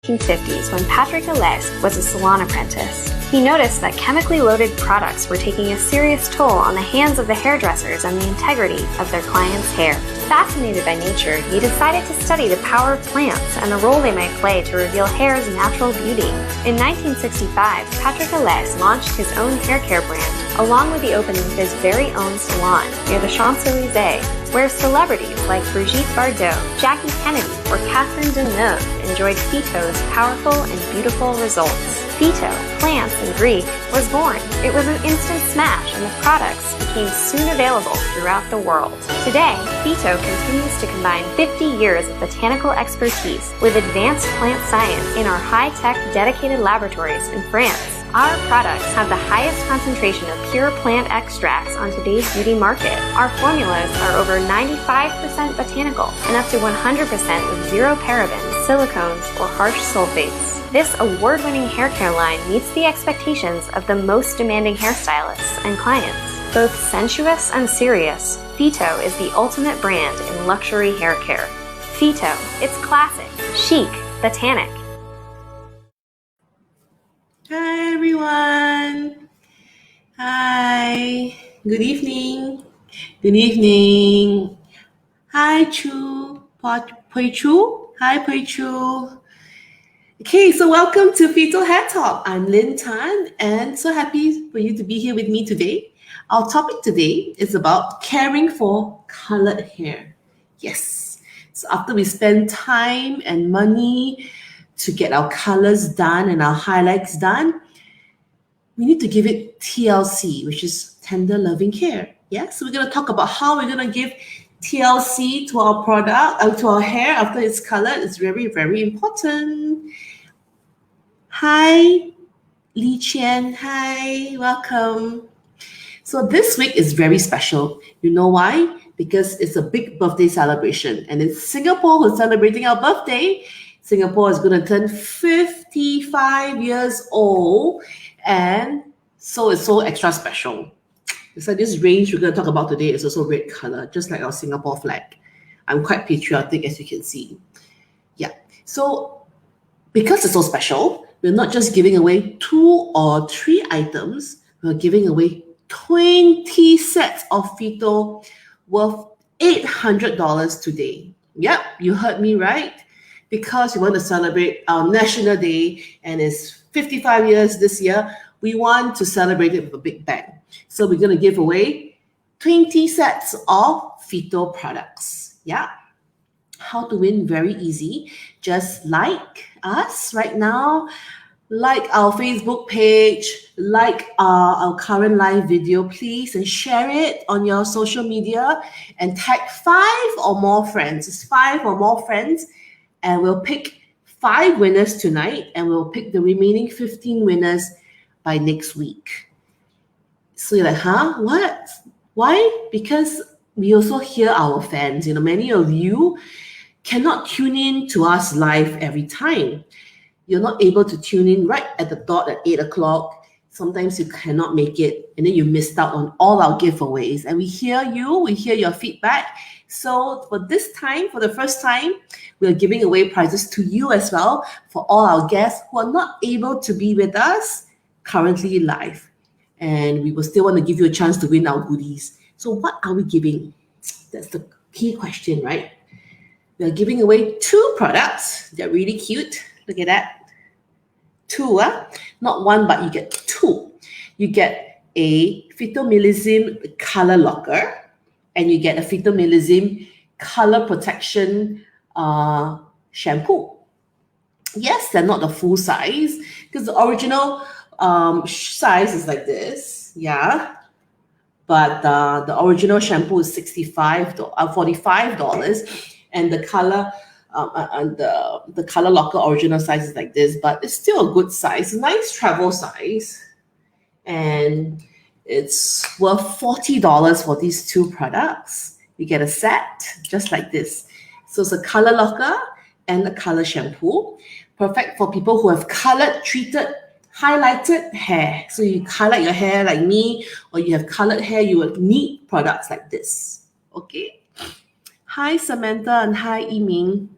1950s when Patrick Alès was a salon apprentice. He noticed that chemically loaded products were taking a serious toll on the hands of the hairdressers and the integrity of their clients' hair. Fascinated by nature, he decided to study the power of plants and the role they might play to reveal hair's natural beauty. In 1965, Patrick Alès launched his own hair care brand, along with the opening of his very own salon near the Champs-Élysées, where celebrities like Brigitte Bardot, Jackie Kennedy, or Catherine Deneuve enjoyed PHYTO's powerful and beautiful results. PHYTO, plants in Greek, was born. It was an instant smash, and the products became soon available throughout the world. Today, PHYTO continues to combine 50 years of botanical expertise with advanced plant science in our high-tech dedicated laboratories in France. Our products have the highest concentration of pure plant extracts on today's beauty market. Our formulas are over 95% botanical and up to 100% with zero parabens, silicones, or harsh sulfates. This award-winning hair care line meets the expectations of the most demanding hairstylists and clients. Both sensuous and serious, PHYTO is the ultimate brand in luxury hair care. PHYTO, it's classic, chic, botanic. Hi everyone. Hi. Good evening. Good evening. Hi Chu. Pui Chu. Hi Pui Chu. Okay, so welcome to PHYTO Hair Talk. I'm Lynn Tan and so happy for you to be here with me today. Our topic today is about caring for colored hair. Yes. So after we spend time and money to get our colors done and our highlights done, we need to give it TLC, which is tender loving care. Yeah, so we're going to talk about how we're going to give TLC to our product, to our hair after it's colored. It's very, very important. Hi, Lynn Tan. Hi, welcome. So this week is very special. You know why? Because it's a big birthday celebration, and it's Singapore who's celebrating our birthday. Singapore is going to turn 55 years old, and so it's so extra special. So this range we're going to talk about today is also red color, just like our Singapore flag. I'm quite patriotic, as you can see. Yeah, so because it's so special, we're not just giving away 2 or 3 items, we're giving away 20 sets of PHYTO worth $800 today. Yep, you heard me right. Because we want to celebrate our National Day and it's 55 years this year, we want to celebrate it with a big bang. So we're going to give away 20 sets of PHYTO products. Yeah. How to win? Very easy. Just like us right now, like our Facebook page, like our current live video, please, and share it on your social media and tag 5 or more friends. It's 5 or more friends. And we'll pick 5 winners tonight, and we'll pick the remaining 15 winners by next week. So you're like, huh? What? Why? Because we also hear our fans. You know, many of you cannot tune in to us live every time. You're not able to tune in right at the dot at 8 o'clock. Sometimes you cannot make it, and then you missed out on all our giveaways. And we hear you, we hear your feedback. So for this time, for the first time, we're giving away prizes to you as well for all our guests who are not able to be with us currently live. And we will still want to give you a chance to win our goodies. So what are we giving? That's the key question, right? We're giving away 2 products. They're really cute. Look at that. 2, not 1, but you get 2. You get a PHYTO Millésime color locker, and you get a PHYTO Millésime color protection shampoo. Yes, they're not the full size because the original size is like this, yeah. But the original shampoo is $45, and the color the color locker original size is like this, but it's still a good size, nice travel size, and it's worth $40 for these 2 products. You get a set just like this. So it's a color locker and a color shampoo, perfect for people who have colored, treated, highlighted hair. So you highlight your hair like me, or you have colored hair, you will need products like this. Okay. Hi Samantha and hi Yiming.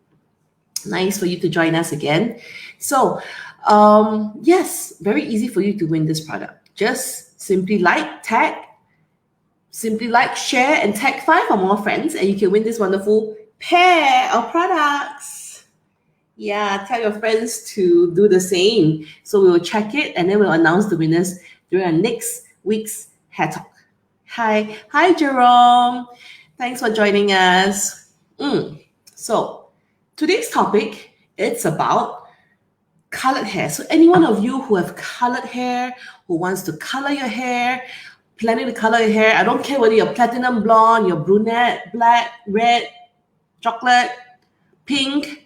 Nice for you to join us again. So, yes, very easy for you to win this product. Just simply share, and tag 5 or more friends, and you can win this wonderful pair of products. Yeah, tell your friends to do the same. So we will check it, and then we'll announce the winners during our next week's Hair Talk. Hi, Jerome. Thanks for joining us. So today's topic, it's about colored hair. So any one of you who have colored hair, who wants to color your hair, planning to color your hair, I don't care whether you're platinum blonde, you're brunette, black, red, chocolate, pink,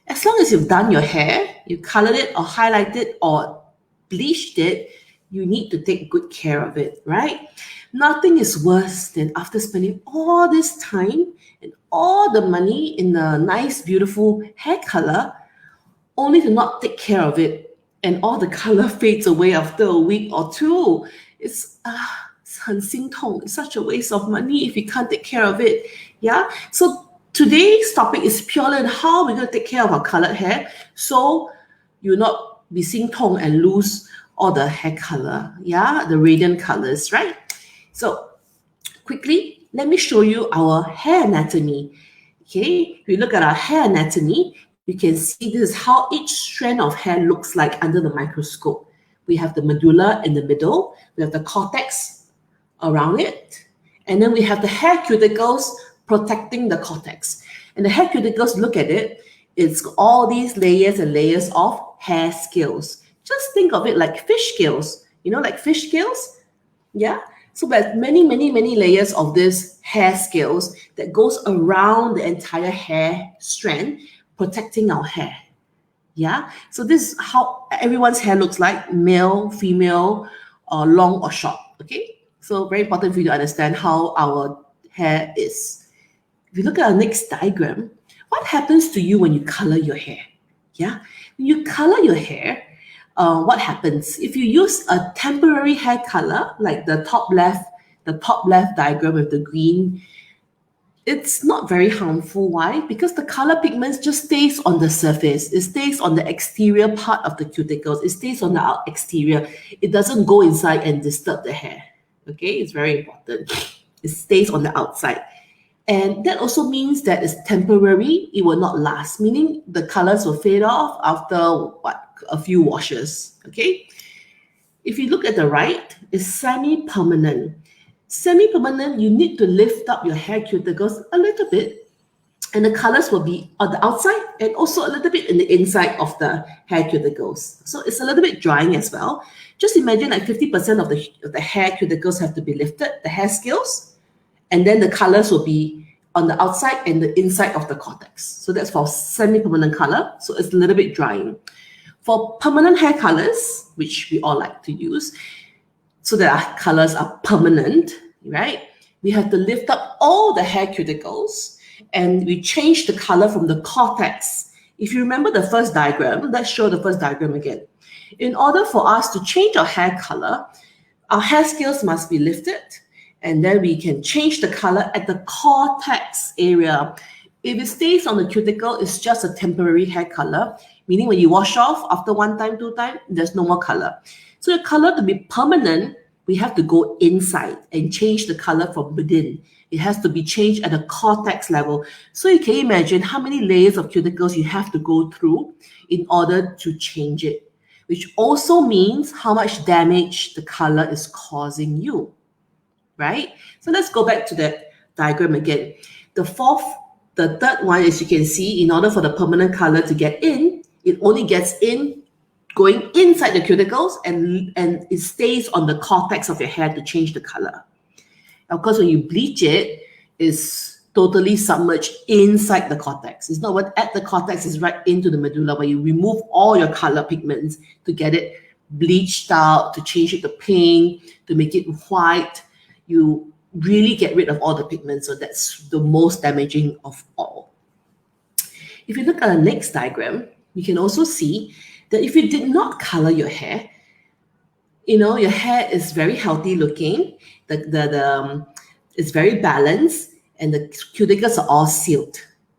as long as you've done your hair, you colored it or highlighted or bleached it, you need to take good care of it, right? Nothing is worse than after spending all this time and all the money in a nice, beautiful hair color, only to not take care of it, and all the color fades away after a week or two. It's 很心痛. It's such a waste of money if you can't take care of it. Yeah. So today's topic is purely on how we're going to take care of our colored hair, so you'll not be 心痛 and lose all the hair color. Yeah, the radiant colors, right? So quickly, let me show you our hair anatomy. Okay, if you look at our hair anatomy, you can see this is how each strand of hair looks like under the microscope. We have the medulla in the middle, we have the cortex around it, and then we have the hair cuticles protecting the cortex. And the hair cuticles, look at it, it's all these layers and layers of hair scales. Just think of it like fish scales, like fish scales. Yeah. So there's many layers of this hair scales that goes around the entire hair strand, protecting our hair. Yeah. So this is how everyone's hair looks like, male, female, or long or short. Okay. So very important for you to understand how our hair is. If you look at our next diagram, what happens to you when you color your hair? Yeah. When you color your hair, what happens? If you use a temporary hair color, like the top left diagram with the green, it's not very harmful. Why? Because the color pigments just stays on the surface. It stays on the exterior part of the cuticles. It stays on the exterior. It doesn't go inside and disturb the hair. Okay, it's very important. It stays on the outside. And that also means that it's temporary. It will not last, meaning the colors will fade off after a few washes. Okay. If you look at the right, it's semi-permanent. Semi-permanent, you need to lift up your hair cuticles a little bit, and the colors will be on the outside and also a little bit in the inside of the hair cuticles. So it's a little bit drying as well. Just imagine like 50% of the hair cuticles have to be lifted, the hair scales, and then the colors will be on the outside and the inside of the cortex. So that's for semi-permanent color. So it's a little bit drying. For permanent hair colors, which we all like to use, so that our colors are permanent, right? We have to lift up all the hair cuticles and we change the color from the cortex. If you remember the first diagram, let's show the first diagram again. In order for us to change our hair color, our hair scales must be lifted, and then we can change the color at the cortex area. If it stays on the cuticle, it's just a temporary hair color, meaning when you wash off after 1 time, 2 times, there's no more color. So the color to be permanent, we have to go inside and change the color from within. It has to be changed at the cortex level. So you can imagine how many layers of cuticles you have to go through in order to change it, which also means how much damage the color is causing you, right? So let's go back to that diagram again. The third one, as you can see, in order for the permanent color to get in, it only gets in going inside the cuticles, and it stays on the cortex of your hair to change the color. Of course, when you bleach it, it's totally submerged inside the cortex. It's not what at the cortex, is right into the medulla, where you remove all your color pigments to get it bleached out, to change it to pink, to make it white. You really get rid of all the pigments, so that's the most damaging of all. If you look at the next diagram, you can also see that if you did not color your hair, your hair is very healthy looking, it's very balanced, and the cuticles are all sealed.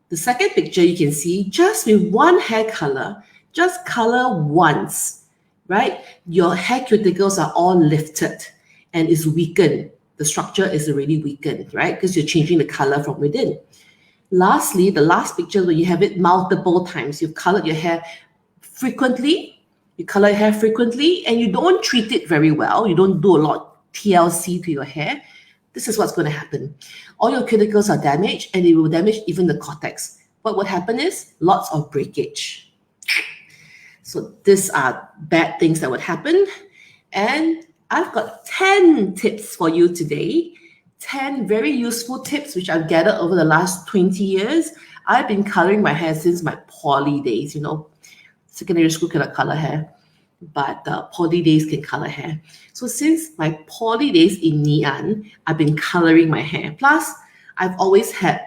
The second picture, you can see just with one hair color, just color once, right? Your hair cuticles are all lifted and is weakened. The structure is already weakened, right? Because you're changing the color from within. Lastly, the last picture where you have it multiple times. You've colored your hair frequently. You color your hair frequently and you don't treat it very well. You don't do a lot of TLC to your hair. This is what's going to happen. All your cuticles are damaged and it will damage even the cortex. What would happen is lots of breakage. So these are bad things that would happen. And I've got 10 tips for you today. 10 very useful tips which I've gathered over the last 20 years. I've been coloring my hair since my poly days. You know, secondary school cannot color hair, but poly days can color hair. So since my poly days in Ngee I've been coloring my hair. Plus, I've always had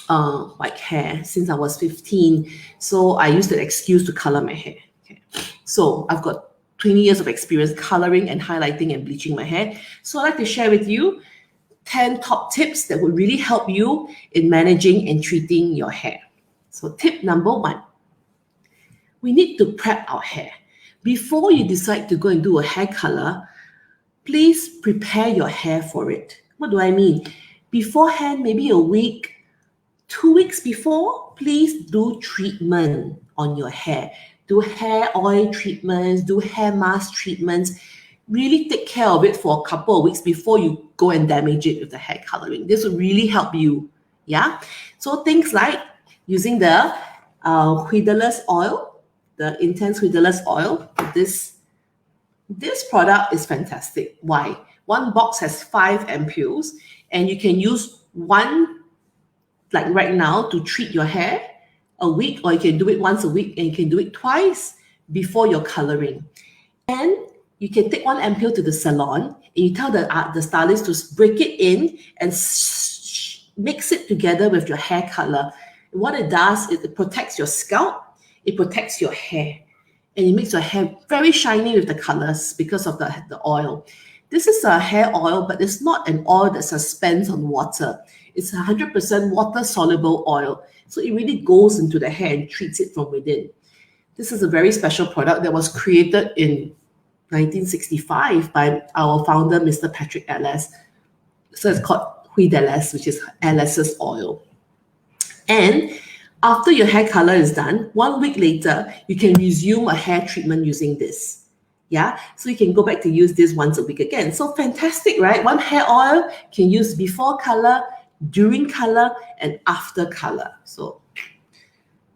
white hair since I was 15. So I used that excuse to color my hair. Okay. So I've got 20 years of experience coloring and highlighting and bleaching my hair. So I'd like to share with you 10 top tips that will really help you in managing and treating your hair. So tip number 1, we need to prep our hair. Before you decide to go and do a hair color, please prepare your hair for it. What do I mean? Beforehand, maybe a week, 2 weeks before, please do treatment on your hair. Do hair oil treatments, do hair mask treatments. Really take care of it for a couple of weeks before you go and damage it with the hair coloring. This will really help you. Yeah. So things like using the Huideless oil, the intense Huideless oil. This product is fantastic. Why? One box has 5 ampoules, and you can use one, like right now, to treat your hair a week, or you can do it once a week, and you can do it twice before your coloring. And you can take 1 ampoule to the salon, and you tell the stylist to break it in and mix it together with your hair color. And what it does is it protects your scalp, it protects your hair, and it makes your hair very shiny with the colors because of the oil. This is a hair oil, but it's not an oil that suspends on water. It's 100% water-soluble oil. So it really goes into the hair and treats it from within. This is a very special product that was created in 1965 by our founder, Mr. Patrick Ellis. So it's called Huideless, which is Ellis's oil. And after your hair color is done, 1 week later, you can resume a hair treatment using this. Yeah, so you can go back to use this once a week again. So fantastic, right? One hair oil can use before color, during color, and after color. So,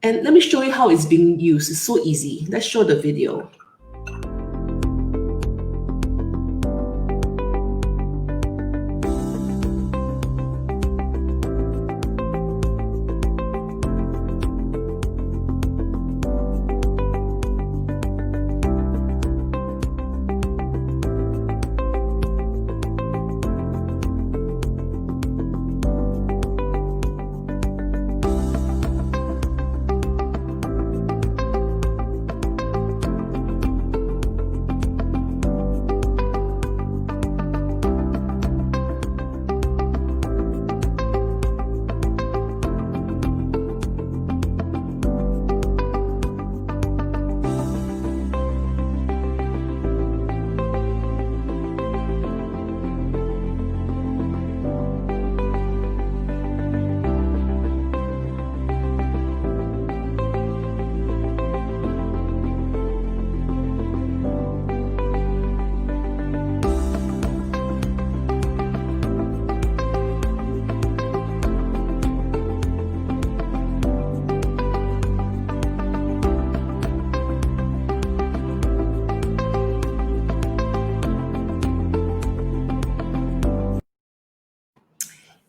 and let me show you how it's being used. It's so easy. Let's show the video.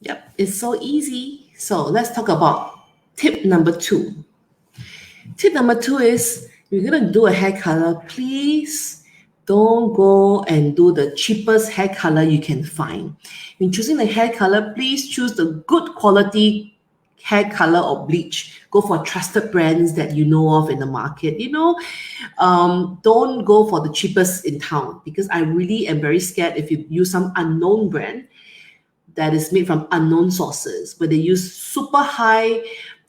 Yep, it's so easy. So let's talk about tip number 2. Tip number 2 is, you're going to do a hair color, please don't go and do the cheapest hair color you can find. When choosing the hair color, please choose the good quality hair color or bleach. Go for trusted brands that you know of in the market. Don't go for the cheapest in town, because I really am very scared if you use some unknown brand that is made from unknown sources, where they use super high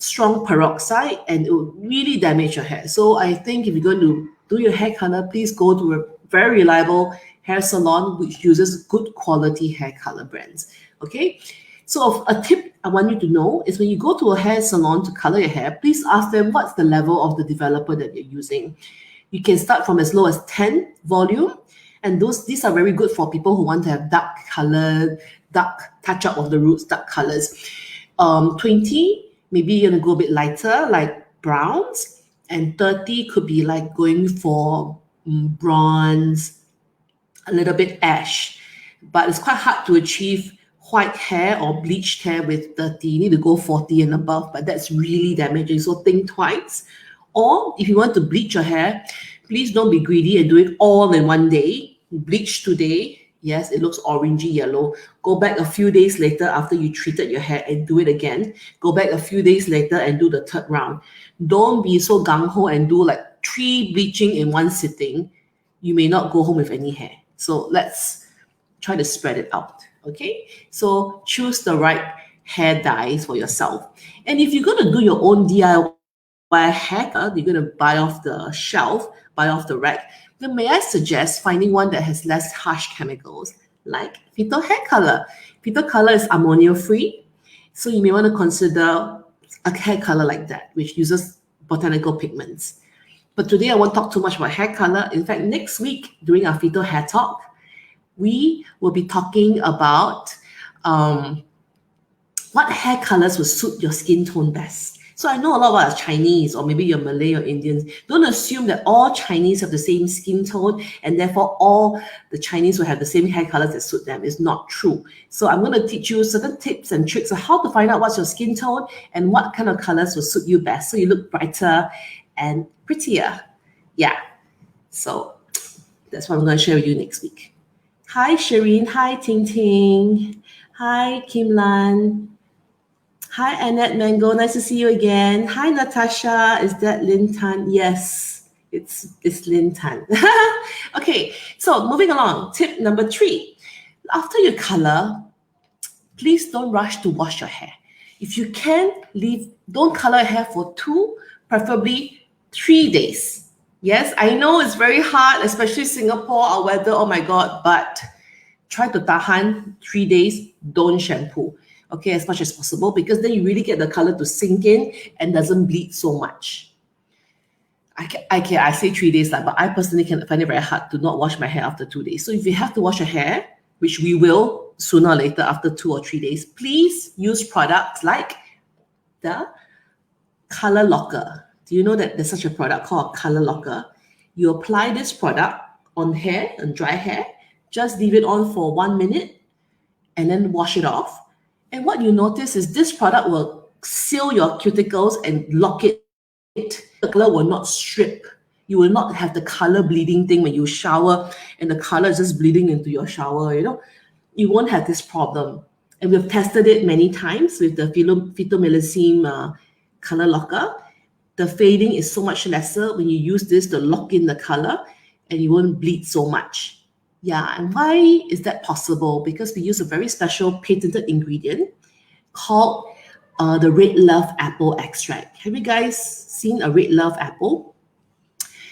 strong peroxide, and it will really damage your hair. So I think if you're going to do your hair color, please go to a very reliable hair salon which uses good quality hair color brands. Okay, so a tip I want you to know is when you go to a hair salon to color your hair, please ask them what's the level of the developer that you're using. You can start from as low as 10 volume, and these are very good for people who want to have dark color, dark touch up of the roots, dark colors. 20, maybe you're gonna go a bit lighter, like browns, and 30 could be like going for bronze, a little bit ash. But it's quite hard to achieve white hair or bleached hair with 30. You need to go 40 and above, but that's really damaging. So think twice. Or if you want to bleach your hair, please don't be greedy and do it all in one day. Bleach today. Yes, it looks orangey yellow. Go back a few days later after you treated your hair and do it again. Go back a few days later and do the third round. Don't be so gung-ho and do like 3 bleaching in one sitting. You may not go home with any hair. So let's try to spread it out. Okay, so choose the right hair dyes for yourself. And if you're going to do your own DIY haircut, you're going to buy off the shelf, buy off the rack, then may I suggest finding one that has less harsh chemicals, like PHYTO Hair Color. PHYTO Color is ammonia-free, so you may want to consider a hair color like that, which uses botanical pigments. But today I won't talk too much about hair color. In fact, next week during our PHYTO Hair Talk, we will be talking about what hair colors will suit your skin tone best. So I know a lot of us are Chinese, or maybe you're Malay or Indians. Don't assume that all Chinese have the same skin tone and therefore all the Chinese will have the same hair colors that suit them. It's not true. So I'm going to teach you certain tips and tricks of how to find out what's your skin tone and what kind of colors will suit you best so you look brighter and prettier. Yeah. So that's what I'm going to share with you next week. Hi, Shireen. Hi, Ting Ting. Hi, Kim Lan. Hi, Annette Mango. Nice to see you again. Hi, Natasha. Is that Lynn Tan? Yes, it's Lynn Tan. Okay, so moving along. Tip number 3. After you color, please don't rush to wash your hair. If you can, don't color your hair for 2, preferably 3 days. Yes, I know it's very hard, especially Singapore, our weather, oh my God, but try to tahan 3 days, don't shampoo. Okay, as much as possible, because then you really get the color to sink in and doesn't bleed so much. I say 3 days, but I personally can find it very hard to not wash my hair after 2 days. So if you have to wash your hair, which we will sooner or later after 2 or 3 days, please use products like the color locker. Do you know that there's such a product called a color locker? You apply this product on hair, on dry hair, just leave it on for 1 minute and then wash it off. And what you notice is this product will seal your cuticles and lock it. The color will not strip. You will not have the color bleeding thing when you shower and the color is just bleeding into your shower, You won't have this problem. And we've tested it many times with the phytomelasim color locker. The fading is so much lesser when you use this to lock in the color and you won't bleed so much. Yeah, and why is that possible? Because we use a very special patented ingredient called the red love apple extract. Have you guys seen a red love apple?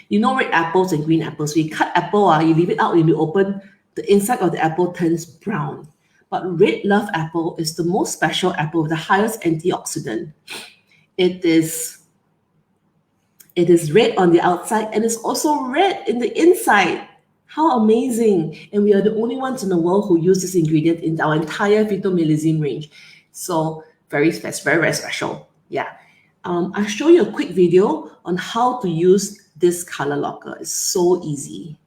You know red apples and green apples. So you cut apple, you leave it out and you open, the inside of the apple turns brown. But red love apple is the most special apple with the highest antioxidant. It is red on the outside and it's also red in the inside. How amazing. And we are the only ones in the world who use this ingredient in our entire phytomelasim range. So very special. Yeah. I'll show you a quick video on how to use this color locker. It's so easy.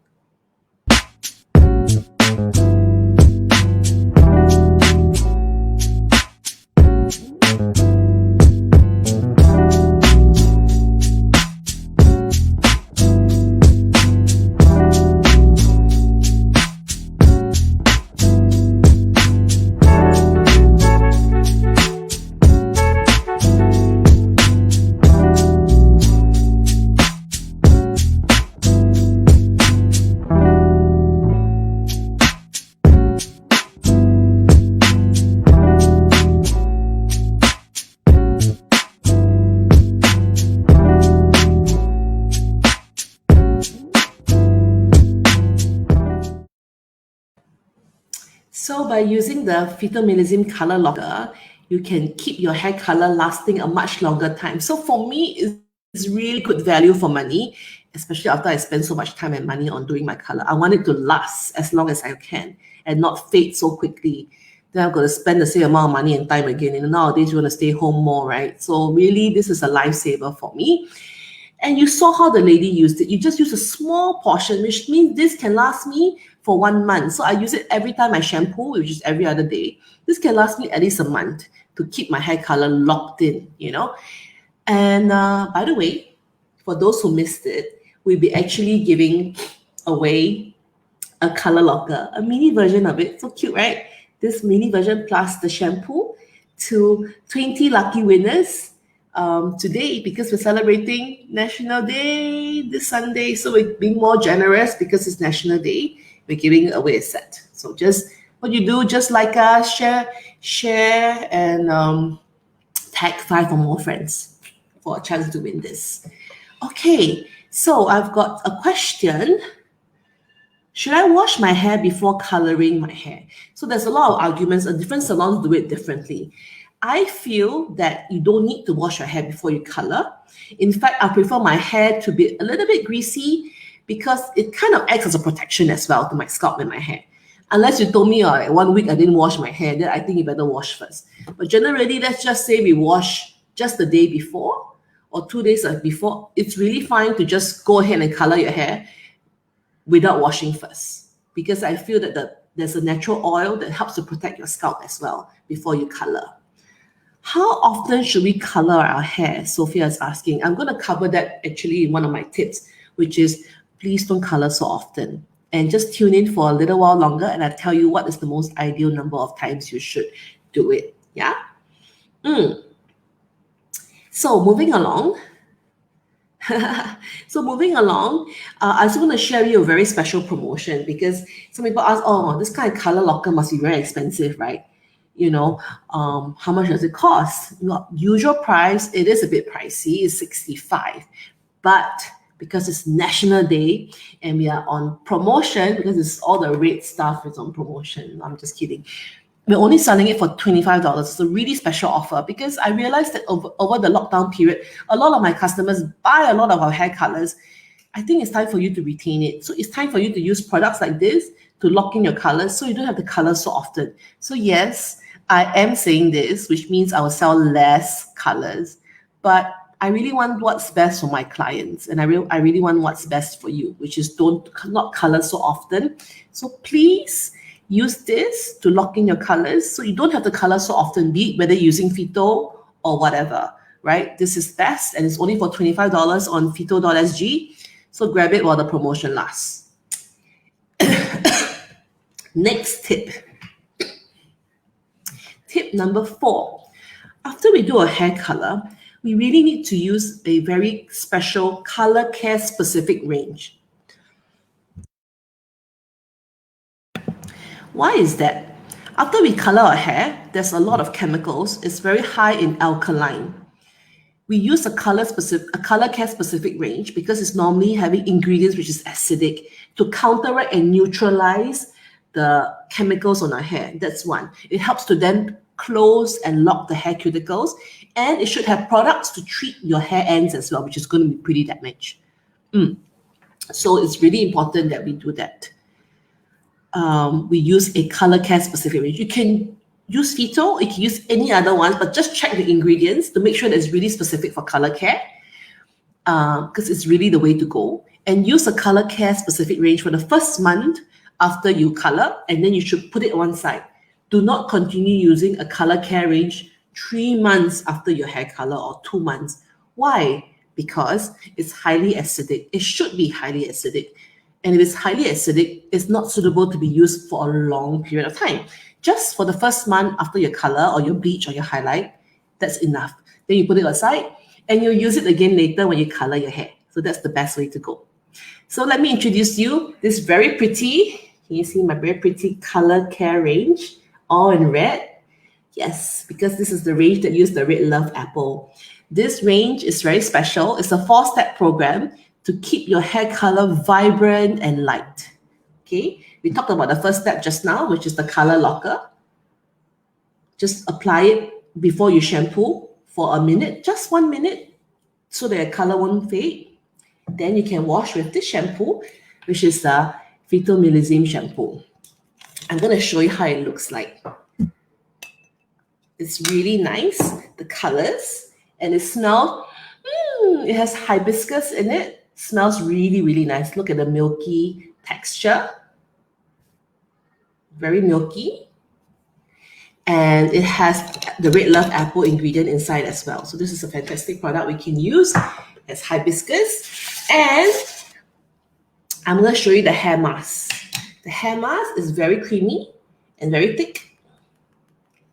So by using the PHYTO color locker, you can keep your hair color lasting a much longer time. So for me, it's really good value for money, especially after I spend so much time and money on doing my color. I want it to last as long as I can and not fade so quickly. Then I've got to spend the same amount of money and time again. And nowadays, you want to stay home more, right? So really, this is a lifesaver for me. And you saw how the lady used it. You just use a small portion, which means this can last me for 1 month. So I use it every time I shampoo, which is every other day. This can last me at least a month to keep my hair color locked in, you know. And by the way, for those who missed it, we'll be actually giving away a color locker, a mini version of it. So cute, right? This mini version plus the shampoo to 20 lucky winners today, because we're celebrating National Day this Sunday. So we're being more generous because it's National Day. We're giving away a set. So just what you do, just like us, share, and tag 5 or more friends for a chance to win this. Okay, so I've got a question. Should I wash my hair before coloring my hair? So there's a lot of arguments, and different salons do it differently. I feel that you don't need to wash your hair before you color. In fact, I prefer my hair to be a little bit greasy because it kind of acts as a protection as well to my scalp and my hair. Unless you told me 1 week I didn't wash my hair, then I think you better wash first. But generally, let's just say we wash just the day before or 2 days before. It's really fine to just go ahead and color your hair without washing first, because I feel that there's a natural oil that helps to protect your scalp as well before you color. How often should we color our hair? Sophia is asking. I'm going to cover that actually in one of my tips, which is please don't color so often. And just tune in for a little while longer and I'll tell you what is the most ideal number of times you should do it. Yeah? So moving along. I just want to share with you a very special promotion, because some people ask, oh, this kind of color locker must be very expensive, right? You know, how much does it cost? Usual price, it is a bit pricey, it's $65. But because it's National Day and we are on promotion, because it's all the red stuff is on promotion. I'm just kidding. We're only selling it for $25. It's a really special offer because I realized that over the lockdown period, a lot of my customers buy a lot of our hair colors. I think it's time for you to retain it. So it's time for you to use products like this to lock in your colors so you don't have to color so often. So yes, I am saying this, which means I will sell less colors, but I really want what's best for my clients, and I really want what's best for you, which is not color so often. So please use this to lock in your colors so you don't have to color so often, be it whether using PHYTO or whatever, right? This is best, and it's only for $25 on phyto.sg. So grab it while the promotion lasts. Next tip. Tip number 4. After we do a hair color, we really need to use a very special color care specific range. Why is that? After we color our hair, there's a lot of chemicals. It's very high in alkaline. We use a color care specific range because it's normally having ingredients which is acidic to counteract and neutralize the chemicals on our hair. That's one. It helps to then close and lock the hair cuticles, and it should have products to treat your hair ends as well, which is going to be pretty damaged. So it's really important that we do that. We use a color care specific range. You can use PHYTO, you can use any other ones, but just check the ingredients to make sure that it's really specific for color care, because it's really the way to go. And use a color care specific range for the first month after you color, and then you should put it on one side. Do not continue using a color care range 3 months after your hair color or 2 months. Why? Because it's highly acidic. It should be highly acidic. And if it's highly acidic, it's not suitable to be used for a long period of time. Just for the first month after your color or your bleach or your highlight, that's enough. Then you put it aside and you'll use it again later when you color your hair. So that's the best way to go. So let me introduce you this very pretty, can you see my very pretty color care range, all in red? Yes, because this is the range that used the Red Love Apple. This range is very special. It's a 4-step program to keep your hair color vibrant and light. Okay, we talked about the first step just now, which is the color locker. Just apply it before you shampoo for a minute, just 1 minute, so that the color won't fade. Then you can wash with this shampoo, which is the PHYTO Millésime shampoo. I'm going to show you how it looks like. It's really nice, the colors, and it smells, it has hibiscus in it. Smells really, really nice. Look at the milky texture. Very milky. And it has the red love apple ingredient inside as well. So this is a fantastic product we can use as hibiscus. And I'm going to show you the hair mask. The hair mask is very creamy and very thick.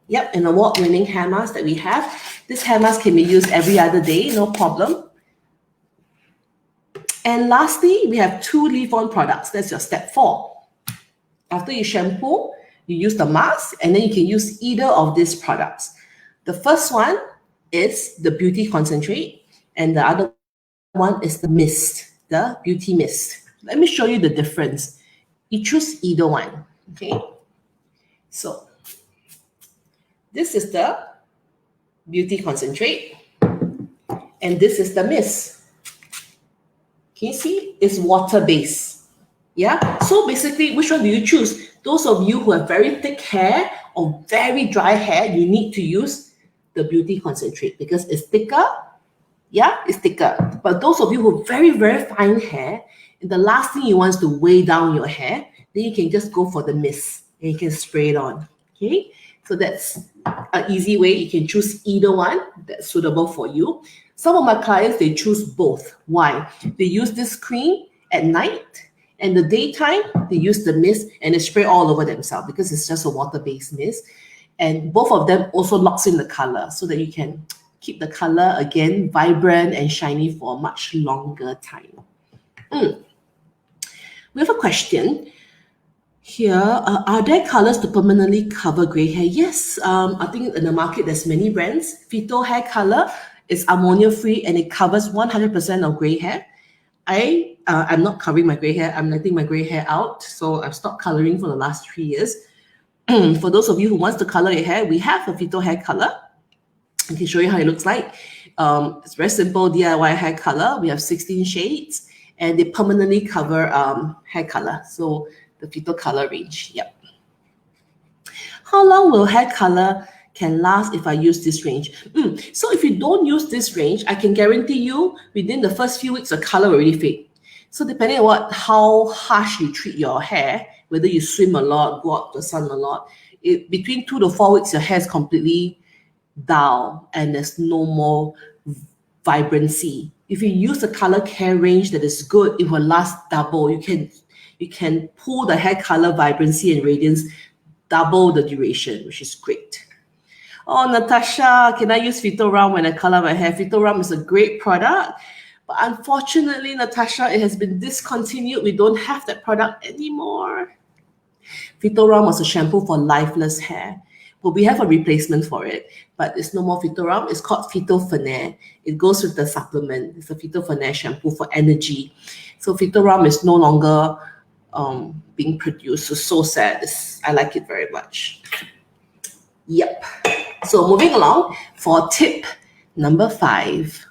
Yep, an award-winning hair mask that we have. This hair mask can be used every other day, no problem. And lastly, we have 2 leave-on products. That's your step 4. After you shampoo, you use the mask, and then you can use either of these products. The first one is the beauty concentrate, and the other one is the mist, the beauty mist. Let me show you the difference. You choose either one, okay? So this is the beauty concentrate, and this is the mist. Can you see? It's water-based. Yeah? So basically, which one do you choose? Those of you who have very thick hair or very dry hair, you need to use the beauty concentrate because it's thicker. Yeah, it's thicker. But those of you who have very, very fine hair, and the last thing you want is to weigh down your hair, then you can just go for the mist and you can spray it on. Okay? So that's an easy way. You can choose either one that's suitable for you. Some of my clients, they choose both. Why? They use this cream at night, and the daytime, they use the mist and they spray all over themselves because it's just a water-based mist. And both of them also locks in the color so that you can keep the color, again, vibrant and shiny for a much longer time. We have a question here. Are there colors to permanently cover gray hair? Yes, I think in the market, there's many brands. PHYTO Hair Color is ammonia-free and it covers 100% of gray hair. I'm not covering my gray hair. I'm letting my gray hair out. So I've stopped coloring for the last 3 years. For those of you who wants to color your hair, we have a PHYTO Hair Color. I can show you how it looks like. It's very simple DIY hair color. We have 16 shades and they permanently cover hair color. So the PHYTO color range, yep. How long will hair color can last if I use this range? So if you don't use this range, I can guarantee you within the first few weeks, the color will really fade. So depending on how harsh you treat your hair, whether you swim a lot, go out to the sun a lot, between 2 to 4 weeks, your hair is completely dull and there's no more vibrancy. If you use the color care range that is good, it will last double. You can pull the hair color vibrancy and radiance double the duration, which is great. Oh, Natasha, can I use PHYTO Rum when I color my hair? PHYTO Rum is a great product, but unfortunately, Natasha, it has been discontinued. We don't have that product anymore. PHYTO Rum was a shampoo for lifeless hair. But we have a replacement for it, but it's no more PHYTO Rum. It's called PHYTO Hair. It goes with the supplement. It's a PHYTO Hair shampoo for energy. So PHYTO Rum is no longer being produced. So sad. I like it very much. Yep. So moving along for tip number 5.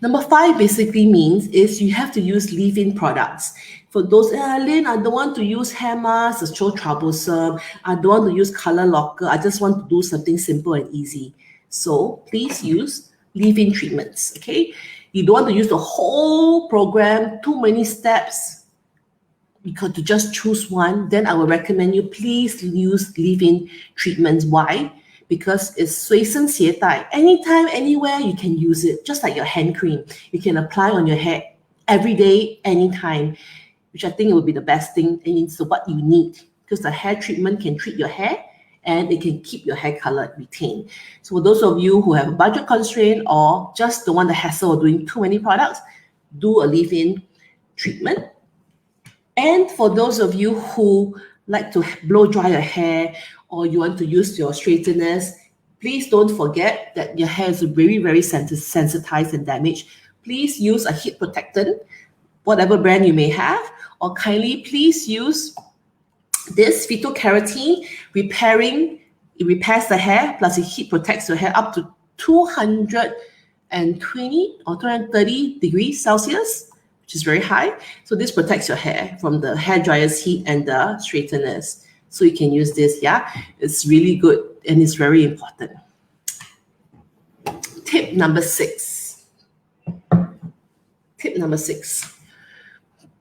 Number 5 basically means is you have to use leave-in products. For those, Lynn, I don't want to use hair mask, it's so troublesome. I don't want to use color locker. I just want to do something simple and easy. So please use leave-in treatments, okay? You don't want to use the whole program, too many steps. Because to just choose one, then I will recommend you please use leave-in treatments. Why? Because it's 随身携带. Anytime, anywhere, you can use it. Just like your hand cream. You can apply on your hair every day, anytime, which I think it would be the best thing, and it's what you need. Because the hair treatment can treat your hair and it can keep your hair color retained. So for those of you who have a budget constraint or just don't want the hassle of doing too many products, do a leave-in treatment. And for those of you who like to blow dry your hair or you want to use your straighteners, please don't forget that your hair is very, very sensitized and damaged. Please use a heat protectant, whatever brand you may have, or kindly please use this phytokeratin repairing. It repairs the hair, plus it heat protects your hair up to 220 or 230 degrees Celsius, which is very high. So this protects your hair from the hair dryer's heat and the straighteners. So you can use this, yeah. It's really good and it's very important. Tip number 6. Tip number 6.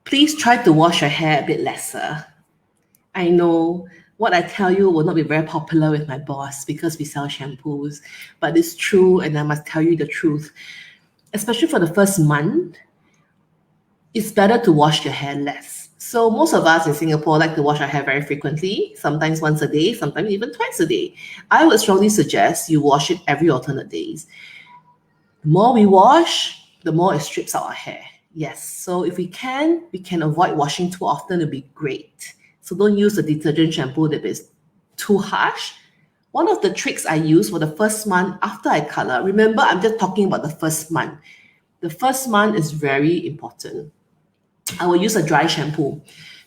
Please try to wash your hair a bit lesser. I know what I tell you will not be very popular with my boss because we sell shampoos, but it's true and I must tell you the truth. Especially for the first month, it's better to wash your hair less. So most of us in Singapore like to wash our hair very frequently, sometimes once a day, sometimes even twice a day. I would strongly suggest you wash it every alternate days. The more we wash, the more it strips out our hair. Yes, so if we can avoid washing too often, it'll be great. So don't use the detergent shampoo that is too harsh. One of the tricks I use for the first month after I color, remember I'm just talking about the first month. The first month is very important. I will use a dry shampoo.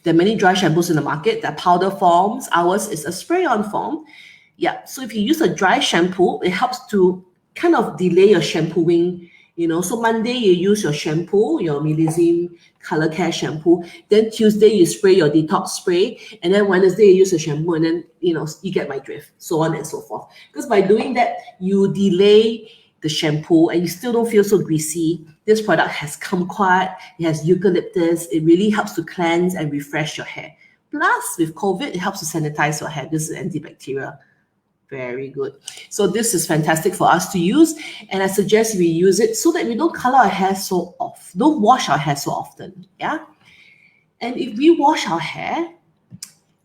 There are many dry shampoos in the market. There are powder forms. Ours is a spray-on form. Yeah, so if you use a dry shampoo, it helps to kind of delay your shampooing. So Monday you use your shampoo, your Millésime Color Care shampoo. Then Tuesday you spray your detox spray, and then Wednesday you use the shampoo, and then you get my drift, so on and so forth. Because by doing that, you delay the shampoo, and you still don't feel so greasy. This product has kumquat, it has eucalyptus. It really helps to cleanse and refresh your hair. Plus, with COVID, it helps to sanitize your hair. This is antibacterial. Very good. So this is fantastic for us to use, and I suggest we use it so that we don't color our hair so often. Don't wash our hair so often. Yeah. And if we wash our hair,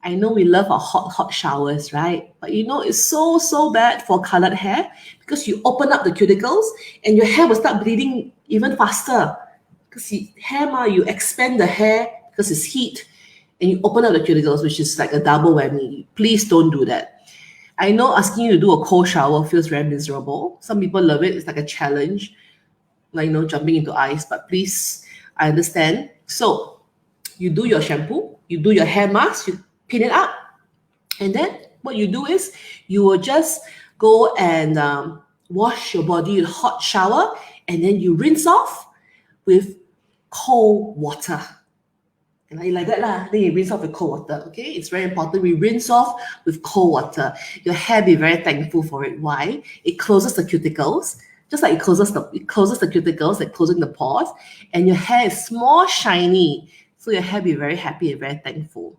I know we love our hot showers, right? But it's so bad for colored hair because you open up the cuticles and your hair will start bleeding even faster. Because you expand the hair because it's heat, and you open up the cuticles, which is like a double whammy. Please don't do that. I know asking you to do a cold shower feels very miserable. Some people love it. It's like a challenge, like, jumping into ice. But please, I understand. So you do your shampoo, you do your hair mask, you pin it up. And then what you do is you will just go and wash your body with a hot shower. And then you rinse off with cold water. And like that lah. Then you rinse off with cold water. Okay, it's very important. We rinse off with cold water. Your hair be very thankful for it. Why? It closes the cuticles, just like it closes the cuticles, like closing the pores, and your hair is more shiny. So your hair be very happy and very thankful.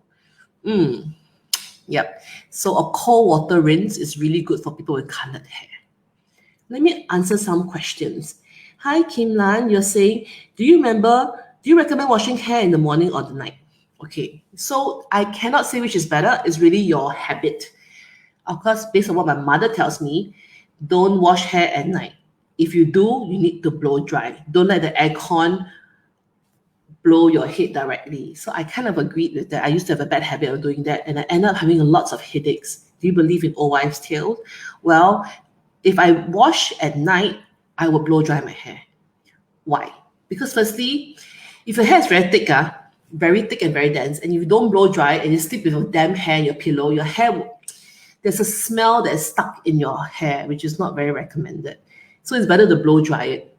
Yep. So a cold water rinse is really good for people with colored hair. Let me answer some questions. Hi Kim Lan, you're saying, do you recommend washing hair in the morning or the night? Okay, so I cannot say which is better. It's really your habit. Of course, based on what my mother tells me, don't wash hair at night. If you do, you need to blow dry. Don't let the aircon blow your head directly. So I kind of agreed with that. I used to have a bad habit of doing that, and I ended up having lots of headaches. Do you believe in old wives' tales? Well, if I wash at night, I will blow dry my hair. Why? Because firstly, if your hair is very thick and very dense, and if you don't blow dry and you sleep with a damp hair in your pillow, your hair, there's a smell that's stuck in your hair, which is not very recommended. So it's better to blow dry it.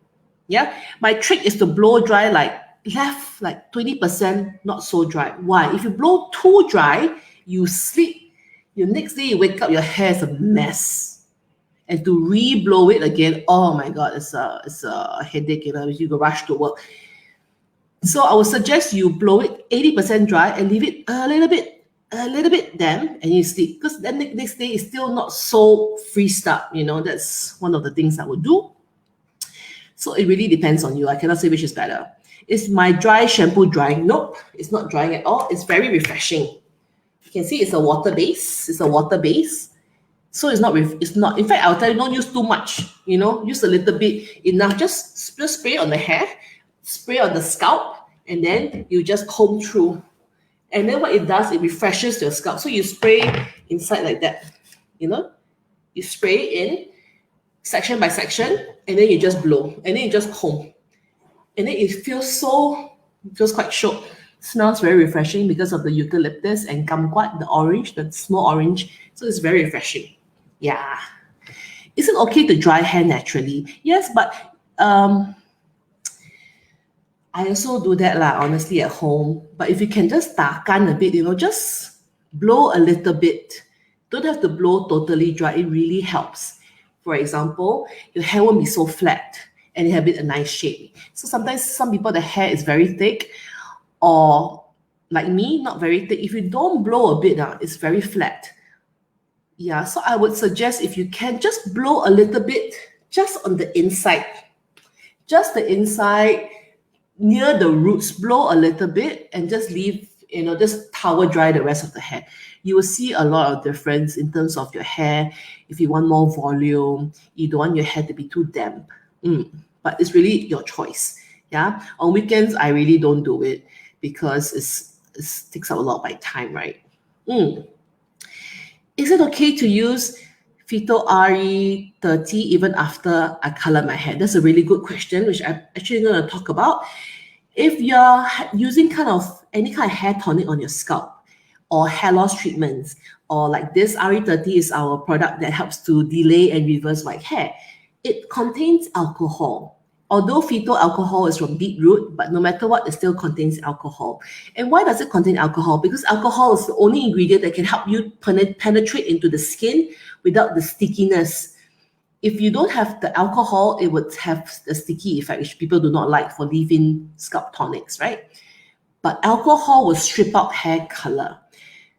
Yeah. My trick is to blow dry left 20%, not so dry. Why? If you blow too dry, you sleep. Your next day you wake up, your hair is a mess. And to re-blow it again, oh my God, it's a headache. You go rush to work. So I would suggest you blow it 80% dry and leave it a little bit damp, and you sleep. Because then the next day is still not so freezed up. That's one of the things I would do. So it really depends on you. I cannot say which is better. Is my dry shampoo drying? Nope, it's not drying at all. It's very refreshing. You can see it's a water base. So it's not. In fact, I'll tell you, don't use too much. Use a little bit, enough. Just spray on the hair, spray on the scalp, and then you just comb through. And then what it does, it refreshes your scalp. So you spray inside like that. You spray in section by section, and then you just blow, and then you just comb, and then it feels quite short. Smells very refreshing because of the eucalyptus and kumquat, the orange, the small orange. So it's very refreshing. Yeah. Is it okay to dry hair naturally? Yes, but I also do that honestly at home. But if you can just takan a bit, just blow a little bit. Don't have to blow totally dry. It really helps. For example, your hair won't be so flat and you have it a nice shape. So sometimes some people, the hair is very thick, or like me, not very thick. If you don't blow a bit, it's very flat. Yeah, so I would suggest if you can just blow a little bit just on the inside. Just the inside, near the roots, blow a little bit and just leave, just towel dry the rest of the hair. You will see a lot of difference in terms of your hair. If you want more volume, you don't want your hair to be too damp. But it's really your choice. Yeah. On weekends, I really don't do it because it takes up a lot of my time, right? Is it okay to use PHYTO RE30 even after I color my hair? That's a really good question, which I'm actually going to talk about. If you're using any kind of hair tonic on your scalp or hair loss treatments, or like this RE30 is our product that helps to delay and reverse white hair, it contains alcohol. Although phyto alcohol is from beetroot, but no matter what, it still contains alcohol. And why does it contain alcohol? Because alcohol is the only ingredient that can help you penetrate into the skin without the stickiness. If you don't have the alcohol, it would have the sticky effect, which people do not like for leave-in scalp tonics, right? But alcohol will strip out hair color.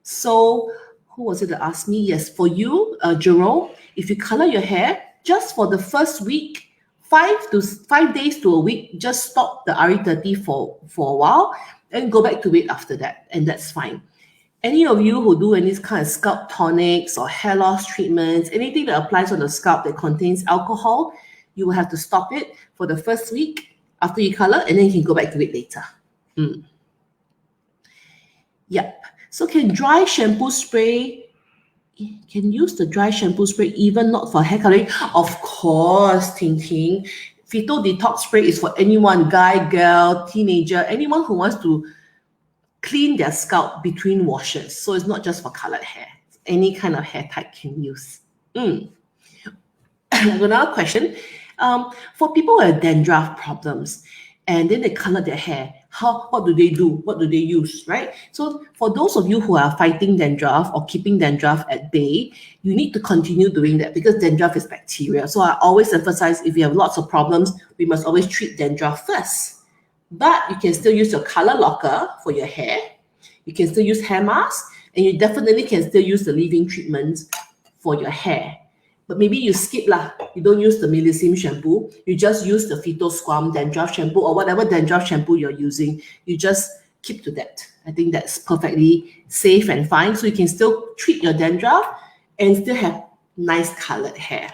So who was it that asked me? Yes, for you, Jerome, if you color your hair, just for the first week, 5 days to a week, just stop the RE30 for a while and go back to it after that, and that's fine. Any of you who do any kind of scalp tonics or hair loss treatments, anything that applies on the scalp that contains alcohol, you will have to stop it for the first week after you color, and then you can go back to it later. Yep. So can dry shampoo spray, can use the dry shampoo spray even not for hair coloring? Of course, Ting Ting. Phyto Detox Spray is for anyone, guy, girl, teenager, anyone who wants to clean their scalp between washes. So it's not just for colored hair. Any kind of hair type can use. Another question. For people who have dandruff problems and then they color their hair, what do they do? What do they use, right? So for those of you who are fighting dandruff or keeping dandruff at bay, you need to continue doing that because dandruff is bacteria. So I always emphasize, if you have lots of problems, we must always treat dandruff first. But you can still use your color locker for your hair. You can still use hair mask, and you definitely can still use the leave-in treatments for your hair. But maybe you skip you don't use the Millicim shampoo. You just use the Phyto Squam dandruff shampoo or whatever dandruff shampoo you're using. You just keep to that. I think that's perfectly safe and fine. So you can still treat your dandruff and still have nice colored hair.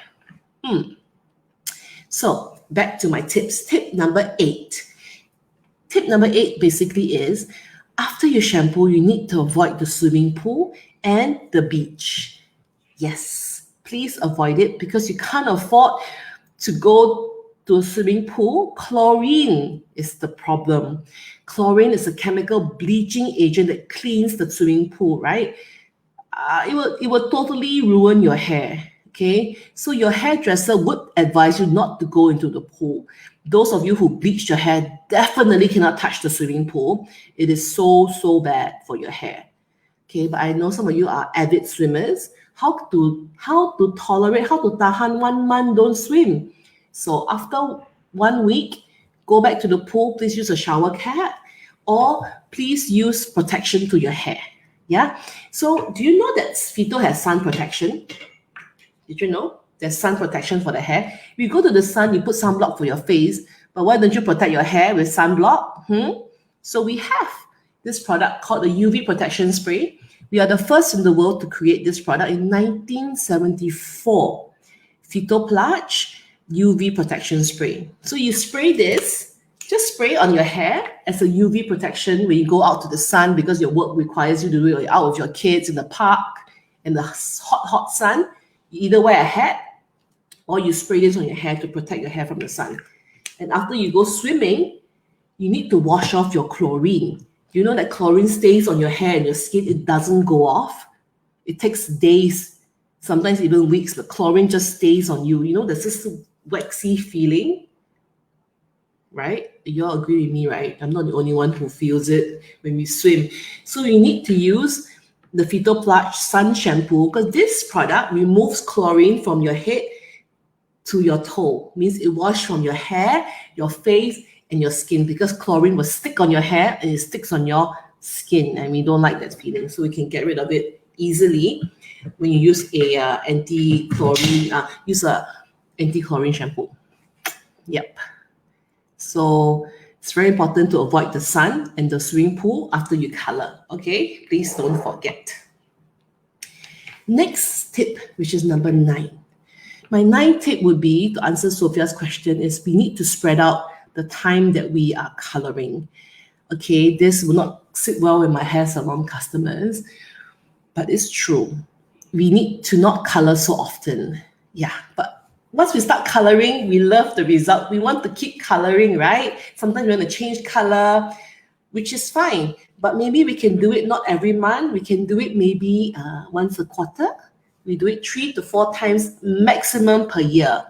So back to my tips. Tip number 8. Tip number 8 basically is, after you shampoo, you need to avoid the swimming pool and the beach. Yes, please avoid it because you can't afford to go to a swimming pool. Chlorine is the problem. Chlorine is a chemical bleaching agent that cleans the swimming pool, right? It will totally ruin your hair. Okay, so your hairdresser would advise you not to go into the pool. Those of you who bleach your hair definitely cannot touch the swimming pool. It is so bad for your hair. Okay, but I know some of you are avid swimmers. How to tolerate, how to tahan 1 month don't swim. So after 1 week, go back to the pool. Please use a shower cap, or please use protection to your hair. Yeah. So do you know that Phyto has sun protection? Did you know there's sun protection for the hair? If you go to the sun, you put sunblock for your face, but why don't you protect your hair with sunblock? So we have this product called the UV protection spray. We are the first in the world to create this product in 1974. Phyto Plush UV protection spray. So you spray this, just spray on your hair as a UV protection when you go out to the sun because your work requires you to do it out with your kids in the park in the hot sun. You either wear a hat or you spray this on your hair to protect your hair from the sun. And after you go swimming, you need to wash off your chlorine. You know that chlorine stays on your hair and your skin, it doesn't go off. It takes days, sometimes even weeks, but chlorine just stays on you. You know, there's this waxy feeling, right? You all agree with me, right? I'm not the only one who feels it when we swim. So you need to use the PHYTO Sun Shampoo because this product removes chlorine from your head to your toe. Means it washes from your hair, your face, and your skin because chlorine will stick on your hair and it sticks on your skin, and we don't like that feeling. So we can get rid of it easily when you use a anti-chlorine shampoo. Yep. So it's very important to avoid the sun and the swimming pool after you color. Okay, please don't forget. Next tip, which is number 9. My 9th tip would be to answer Sophia's question is we need to spread out the time that we are coloring. Okay, this will not sit well with my hair salon customers, but it's true. We need to not color so often. Yeah, but once we start coloring, we love the result. We want to keep coloring, right? Sometimes we want to change color, which is fine. But maybe we can do it not every month. We can do it maybe once a quarter. We do it 3 to 4 times maximum per year.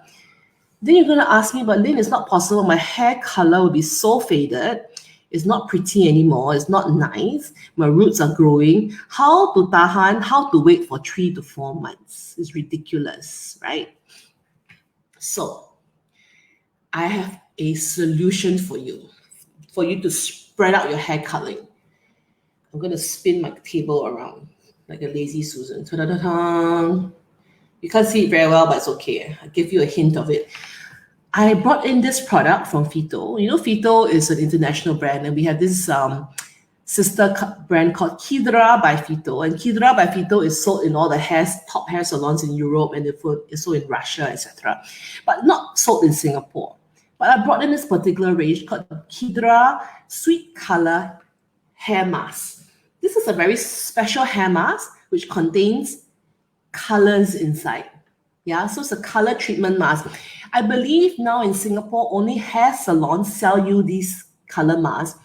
Then you're going to ask me, but Lynn, it's not possible. My hair color will be so faded. It's not pretty anymore. It's not nice. My roots are growing. How to tahan? How to wait for 3 to 4 months? It's ridiculous, right? So I have a solution for you to spread out your hair coloring. I'm going to spin my table around like a lazy Susan. Ta-da-da-da. You can't see it very well, but it's okay. I'll give you a hint of it. I brought in this product from PHYTO. You know, PHYTO is an international brand, and we have this sister brand called Kidra by PHYTO. And Kidra by PHYTO is sold in all the top hair salons in Europe, and it's sold in Russia, etc. But not sold in Singapore. But I brought in this particular range called Kidra Sweet Color Hair Mask. This is a very special hair mask which contains colors inside. Yeah, so it's a color treatment mask. I believe now in Singapore, only hair salons sell you these color masks,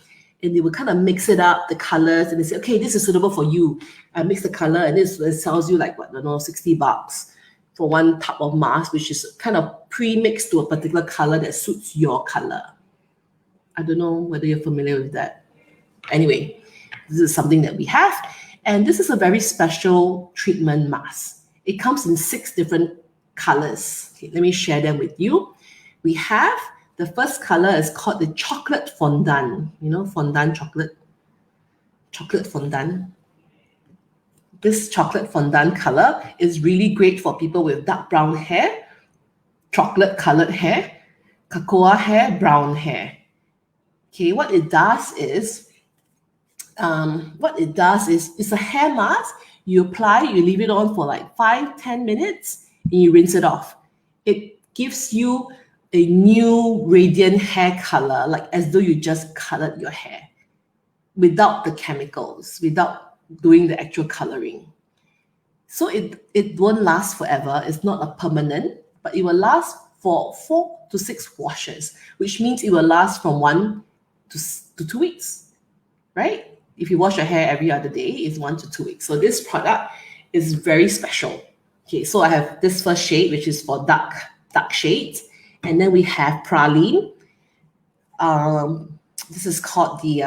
and they will kind of mix it up, the colors, and they say, okay, this is suitable for you. I mix the color, and it sells you like, what, I don't know, $60 for one tub of mask, which is kind of pre-mixed to a particular color that suits your color. I don't know whether you're familiar with that. Anyway, this is something that we have, and this is a very special treatment mask. It comes in 6 different colors. Okay, let me share them with you. We have the first color is called the chocolate fondant. You know, fondant chocolate fondant. This chocolate fondant color is really great for people with dark brown hair, chocolate colored hair, cocoa hair, brown hair. Okay, what it does is it's a hair mask. You apply, you leave it on for like 5-10 minutes, and you rinse it off. It gives you a new radiant hair color, like as though you just colored your hair without the chemicals, without doing the actual coloring. So it won't last forever. It's not a permanent, but it will last for 4 to 6 washes, which means it will last from 1 to 2 weeks, right? If you wash your hair every other day, it's 1 to 2 weeks. So this product is very special. Okay, so I have this first shade, which is for dark shades. And then we have praline. This is called the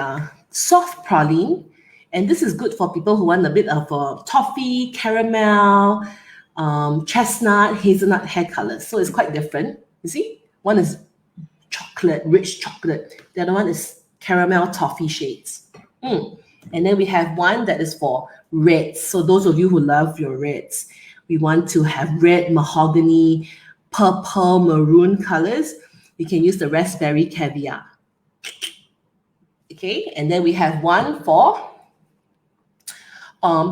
soft praline. And this is good for people who want a bit of toffee, caramel, chestnut, hazelnut hair colors. So it's quite different. You see? One is chocolate, rich chocolate. The other one is caramel toffee shades. And then we have one that is for reds. So those of you who love your reds, we want to have red, mahogany, purple, maroon colors. You can use the raspberry caviar. Okay, and then we have one for,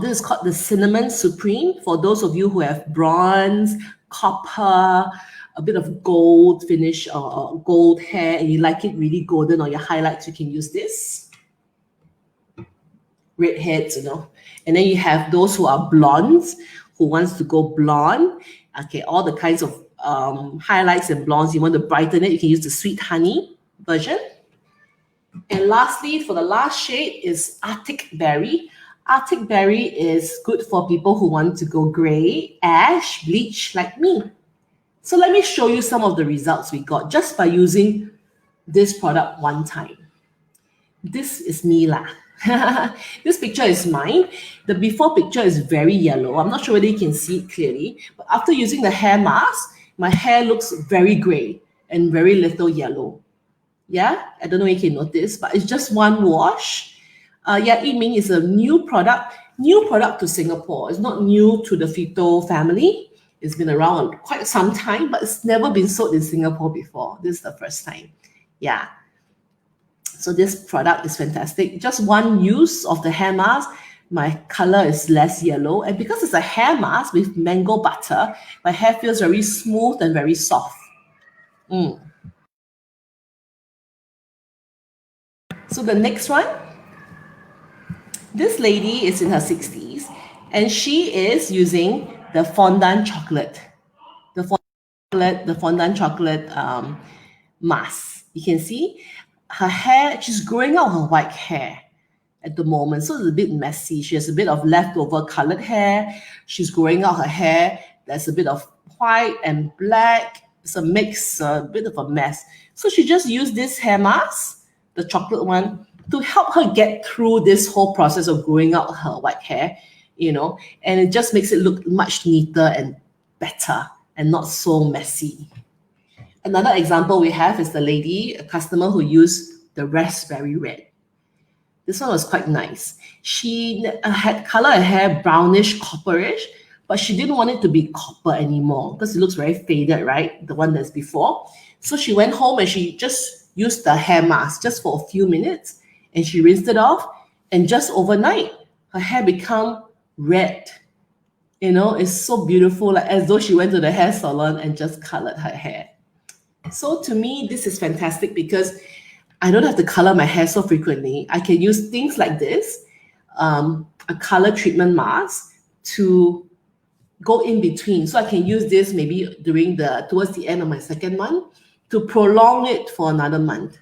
this is called the cinnamon supreme. For those of you who have bronze, copper, a bit of gold finish or gold hair, and you like it really golden on your highlights, you can use this. Redheads, you know. And then you have those who are blondes, who wants to go blonde. Okay, all the kinds of highlights and blondes, you want to brighten it, you can use the sweet honey version. And lastly, for the last shade is Arctic Berry. Arctic Berry is good for people who want to go gray, ash, bleach like me. So let me show you some of the results we got just by using this product one time. This is me lah. This picture is mine. The before picture is very yellow. I'm not sure whether you can see it clearly, but after using the hair mask, my hair looks very gray and very little yellow. Yeah, I don't know if you can notice, but it's just one wash. Yeah, Yiming is a new product to Singapore. It's not new to the PHYTO family. It's been around quite some time, but it's never been sold in Singapore before. This is the first time. Yeah. So this product is fantastic. Just one use of the hair mask, my color is less yellow. And because it's a hair mask with mango butter, my hair feels very smooth and very soft. So the next one, this lady is in her 60s and she is using the fondant chocolate. The fondant chocolate mask. You can see her hair, she's growing out her white hair at the moment. So it's a bit messy. She has a bit of leftover colored hair. She's growing out her hair. There's a bit of white and black. It's a mix, a bit of a mess. So she just used this hair mask, the chocolate one, to help her get through this whole process of growing out her white hair, and it just makes it look much neater and better and not so messy. Another example we have is the lady, a customer who used the raspberry red. This one was quite nice. She had color her hair brownish, copperish, but she didn't want it to be copper anymore because it looks very faded, right? The one that's before. So she went home and she just used the hair mask just for a few minutes and she rinsed it off, and just overnight, her hair become red. It's so beautiful, like as though she went to the hair salon and just colored her hair. So to me, this is fantastic because I don't have to color my hair so frequently. I can use things like this, a color treatment mask, to go in between. So I can use this maybe towards the end of my second month to prolong it for another month,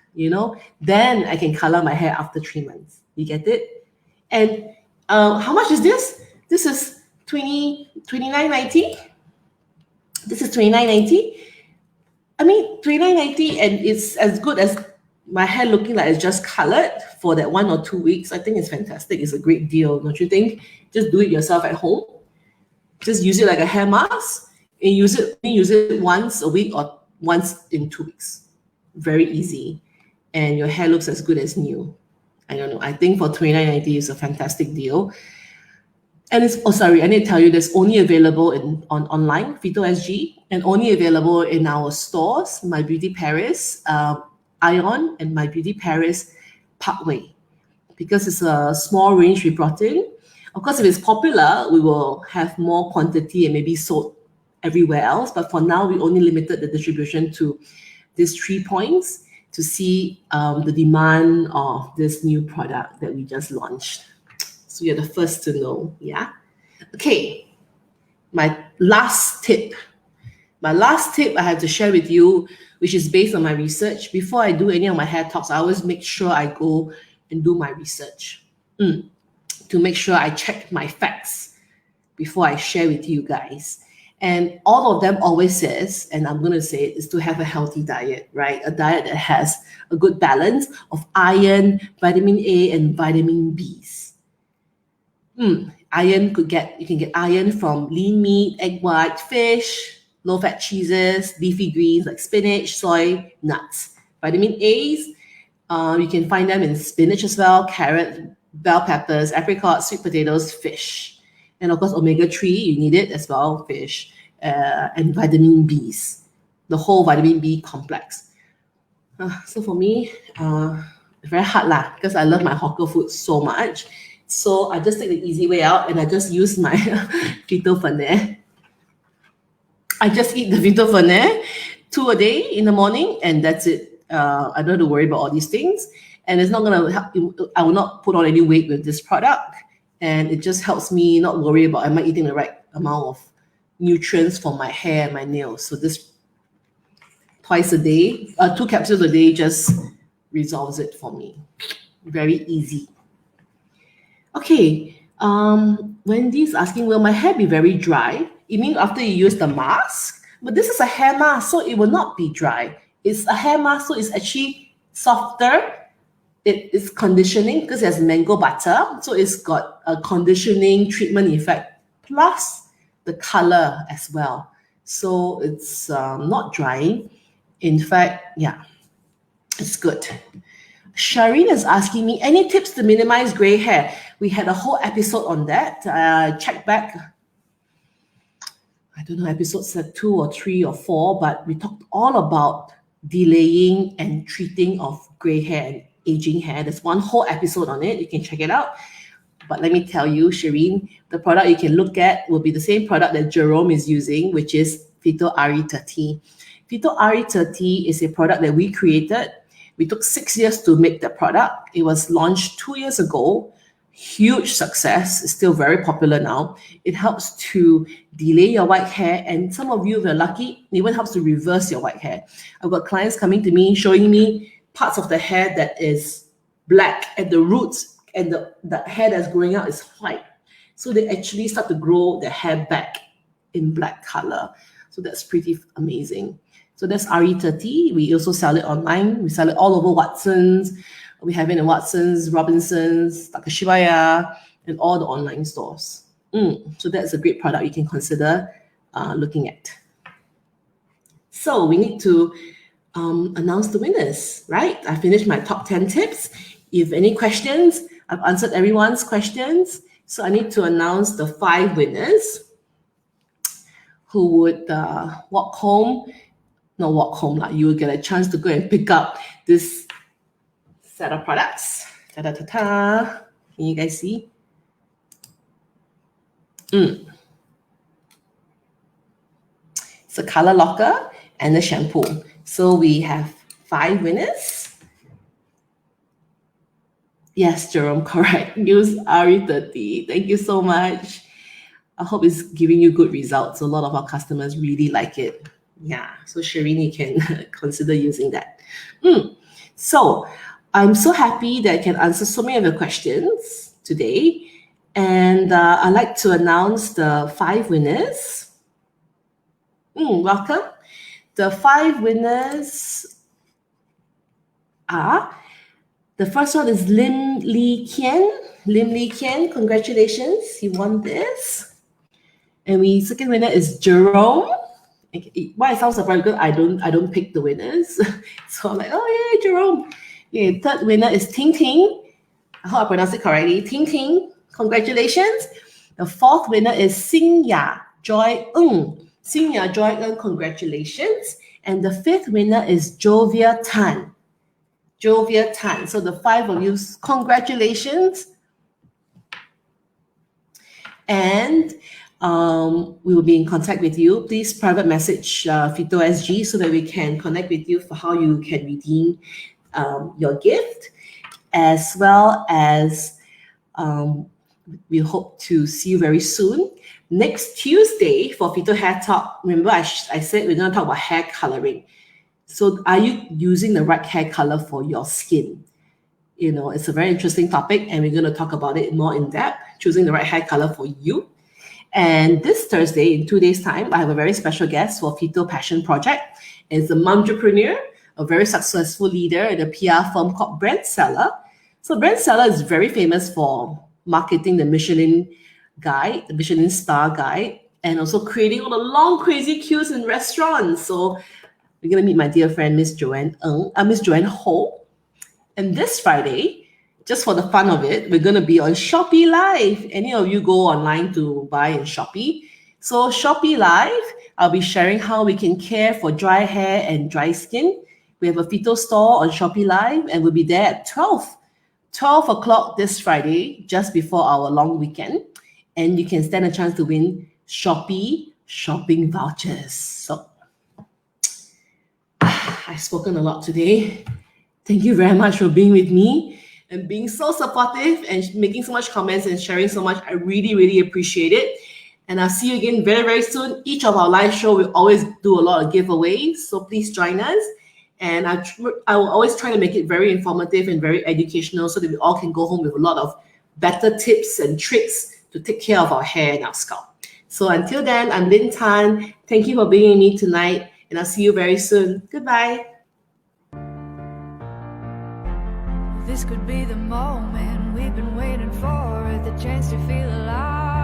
Then I can color my hair after 3 months. You get it? And how much is this? This is $29.90. This is $29.90. I mean, $29.90, and it's as good as my hair looking like it's just colored for that 1 or 2 weeks. I think it's fantastic. It's a great deal, don't you think? Just do it yourself at home. Just use it like a hair mask and use it once a week or once in 2 weeks. Very easy. And your hair looks as good as new. I don't know. I think for $29.90 is a fantastic deal. And I need to tell you, that's only available online, PHYTO SG, and only available in our stores, My Beauty Paris, Ion, and My Beauty Paris Parkway, because it's a small range we brought in. Of course, if it's popular, we will have more quantity and maybe sold everywhere else. But for now, we only limited the distribution to these 3 points to see the demand of this new product that we just launched. So you're the first to know, yeah? Okay, my last tip I have to share with you, which is based on my research. Before I do any of my hair talks, I always make sure I go and do my research to make sure I check my facts before I share with you guys. And all of them always says, and I'm going to say it, is to have a healthy diet, right? A diet that has a good balance of iron, vitamin A, and vitamin Bs. Iron, you can get iron from lean meat, egg white, fish, low-fat cheeses, leafy greens like spinach, soy, nuts. Vitamin A's, you can find them in spinach as well, carrot, bell peppers, apricots, sweet potatoes, fish. And of course, omega-3, you need it as well, fish, and vitamin Bs, the whole vitamin B complex. So for me, it's very hard because I love my hawker food so much. So I just take the easy way out and I just use my PHYTO Fernet. I just eat the PHYTO Fernet 2 a day in the morning, and that's it. I don't have to worry about all these things. And it's not going to help you. I will not put on any weight with this product. And it just helps me not worry about, am I eating the right amount of nutrients for my hair and my nails. So this twice a day, 2 capsules a day just resolves it for me. Very easy. Okay, Wendy's asking, will my hair be very dry? You mean after you use the mask? But this is a hair mask, so it will not be dry. It's a hair mask, so it's actually softer. It is conditioning because it has mango butter, so it's got a conditioning treatment effect plus the color as well. So it's not drying. In fact, yeah, it's good. Shireen is asking me, any tips to minimize gray hair? We had a whole episode on that. Check back. I don't know, episodes 2 or 3 or 4, but we talked all about delaying and treating of gray hair and aging hair. There's one whole episode on it. You can check it out. But let me tell you, Shireen, the product you can look at will be the same product that Jerome is using, which is PHYTO RE30. PHYTO RE30 is a product that we created. We took 6 years to make the product. It was launched 2 years ago. Huge success. It's still very popular now. It helps to delay your white hair, and some of you, if you're lucky, it even helps to reverse your white hair. I've got clients coming to me showing me parts of the hair that is black at the roots, and the hair that's growing out is white. So they actually start to grow their hair back in black color. So that's pretty amazing. So that's RE30. We also sell it online. We sell it all over Watsons. We have it in Watsons, Robinsons, Takashibaya, and all the online stores. So that's a great product you can consider looking at. So we need to announce the winners, right? I finished my top 10 tips. If you have any questions, I've answered everyone's questions. So I need to announce the 5 winners who would walk home. Not walk home, you will get a chance to go and pick up this set of products. Ta-da-ta-ta. Can you guys see? It's a color locker and a shampoo. So we have 5 winners. Yes, Jerome, correct. Use RE30. Thank you so much. I hope it's giving you good results. A lot of our customers really like it. Yeah, so Shireen, you can consider using that. So I'm so happy that I can answer so many of your questions today. And I'd like to announce the 5 winners. Welcome. The 5 winners are, the first one is Lim Lee Kian. Lim Lee Kian, congratulations, you won this. And the second winner is Jerome. Why it sounds surprised, because I don't pick the winners. So I'm like, oh yeah, Jerome. Yeah, third winner is Ting Ting. I hope I pronounced it correctly. Ting Ting, congratulations. The fourth winner is Xing Ya Joy Ng. Xing Ya Joy Ng, congratulations. And the fifth winner is Jovia Tan. Jovia Tan. So the 5 of you, congratulations. And we will be in contact with you. Please private message PHYTO SG so that we can connect with you for how you can redeem your gift, as well as we hope to see you very soon. Next Tuesday for PHYTO Hair Talk, remember I said we're going to talk about hair coloring. So are you using the right hair color for your skin? You know, it's a very interesting topic, and we're going to talk about it more in depth, choosing the right hair color for you. And this Thursday, in 2 days' time, I have a very special guest for PHYTO Passion Project. It's a momtrepreneur, a very successful leader at a PR firm called Brand Seller. So Brand Seller is very famous for marketing the Michelin Guide, the Michelin Star Guide, and also creating all the long, crazy queues in restaurants. So we're going to meet my dear friend, Miss Joanne Ho. And this Friday, just for the fun of it, we're going to be on Shopee Live. Any of you go online to buy in Shopee? So Shopee Live, I'll be sharing how we can care for dry hair and dry skin. We have a PHYTO store on Shopee Live, and we'll be there at 12 o'clock this Friday, just before our long weekend. And you can stand a chance to win Shopee shopping vouchers. So I've spoken a lot today. Thank you very much for being with me and being so supportive and making so much comments and sharing so much. I really, really appreciate it. And I'll see you again very, very soon. Each of our live show will always do a lot of giveaways, so please join us. And I will always try to make it very informative and very educational so that we all can go home with a lot of better tips and tricks to take care of our hair and our scalp. So until then, I'm Lynn Tan. Thank you for being with me tonight, and I'll see you very soon. Goodbye. This could be the moment we've been waiting for, the chance to feel alive.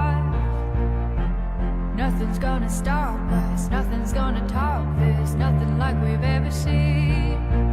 Nothing's gonna stop us, nothing's gonna top this, nothing like we've ever seen.